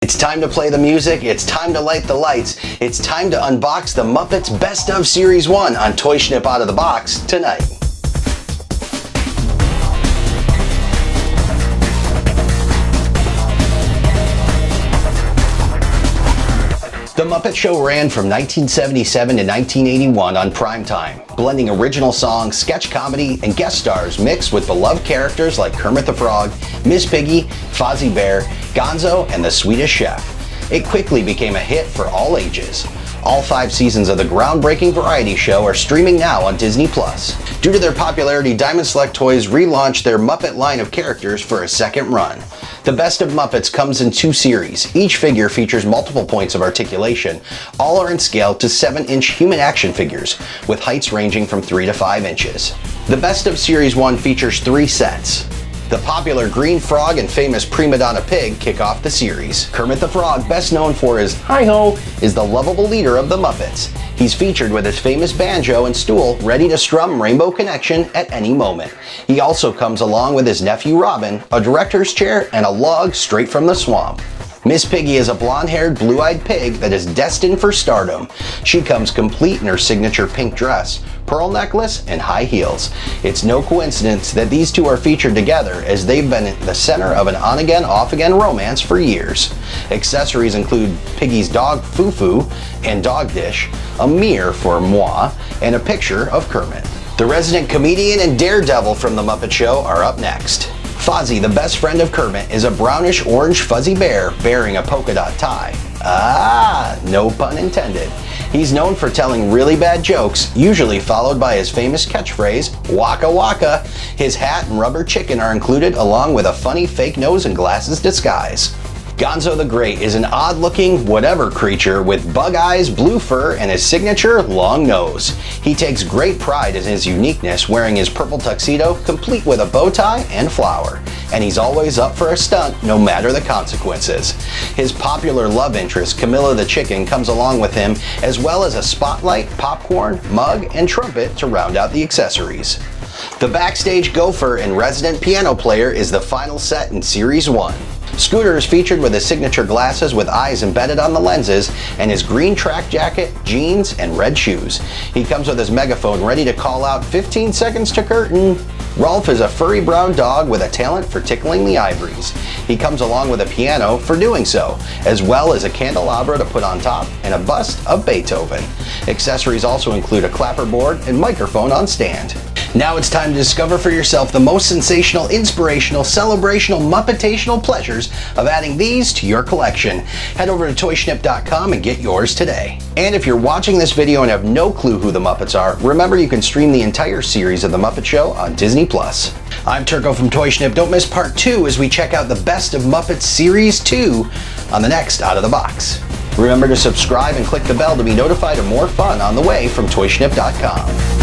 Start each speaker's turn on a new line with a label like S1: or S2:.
S1: It's time to play the music, it's time to light the lights, it's time to unbox the Muppets Best of Series 1 on ToyShnip Out of the Box tonight. The Muppet Show ran from 1977 to 1981 on primetime, blending original songs, sketch comedy, and guest stars mixed with beloved characters like Kermit the Frog, Miss Piggy, Fozzie Bear, Gonzo, and the Swedish Chef. It quickly became a hit for all ages. All 5 seasons of the groundbreaking variety show are streaming now on Disney+. Due to their popularity, Diamond Select Toys relaunched their Muppet line of characters for a second run. The Best of Muppets comes in 2 series. Each figure features multiple points of articulation. All are in scale to 7-inch human action figures, with heights ranging from 3 to 5 inches. The Best of Series 1 features 3 sets. The popular Green Frog and famous prima donna Pig kick off the series. Kermit the Frog, best known for his hi-ho, is the lovable leader of the Muppets. He's featured with his famous banjo and stool ready to strum Rainbow Connection at any moment. He also comes along with his nephew Robin, a director's chair, and a log straight from the swamp. Miss Piggy is a blonde-haired, blue-eyed pig that is destined for stardom. She comes complete in her signature pink dress, pearl necklace, and high heels. It's no coincidence that these two are featured together, as they've been at the center of an on-again, off-again romance for years. Accessories include Piggy's dog Foo-Foo and dog dish, a mirror for moi, and a picture of Kermit. The resident comedian and daredevil from The Muppet Show are up next. Fozzie, the best friend of Kermit, is a brownish-orange fuzzy bear bearing a polka dot tie. No pun intended. He's known for telling really bad jokes, usually followed by his famous catchphrase, Waka Waka. His hat and rubber chicken are included, along with a funny fake nose and glasses disguise. Gonzo the Great is an odd-looking whatever creature with bug eyes, blue fur, and his signature long nose. He takes great pride in his uniqueness, wearing his purple tuxedo complete with a bow tie and flower. And he's always up for a stunt, no matter the consequences. His popular love interest, Camilla the Chicken, comes along with him, as well as a spotlight, popcorn, mug, and trumpet to round out the accessories. The backstage gopher and resident piano player is the final set in Series 1. Scooter is featured with his signature glasses with eyes embedded on the lenses, and his green track jacket, jeans, and red shoes. He comes with his megaphone ready to call out 15 seconds to curtain. Rolf is a furry brown dog with a talent for tickling the ivories. He comes along with a piano for doing so, as well as a candelabra to put on top and a bust of Beethoven. Accessories also include a clapperboard and microphone on stand. Now it's time to discover for yourself the most sensational, inspirational, celebrational, Muppetational pleasures of adding these to your collection. Head over to ToyShnip.com and get yours today. And if you're watching this video and have no clue who the Muppets are, remember you can stream the entire series of The Muppet Show on Disney+. I'm Turco from ToyShnip. Don't miss part 2 as we check out the Best of Muppets Series 2 on the next Out of the Box. Remember to subscribe and click the bell to be notified of more fun on the way from ToyShnip.com.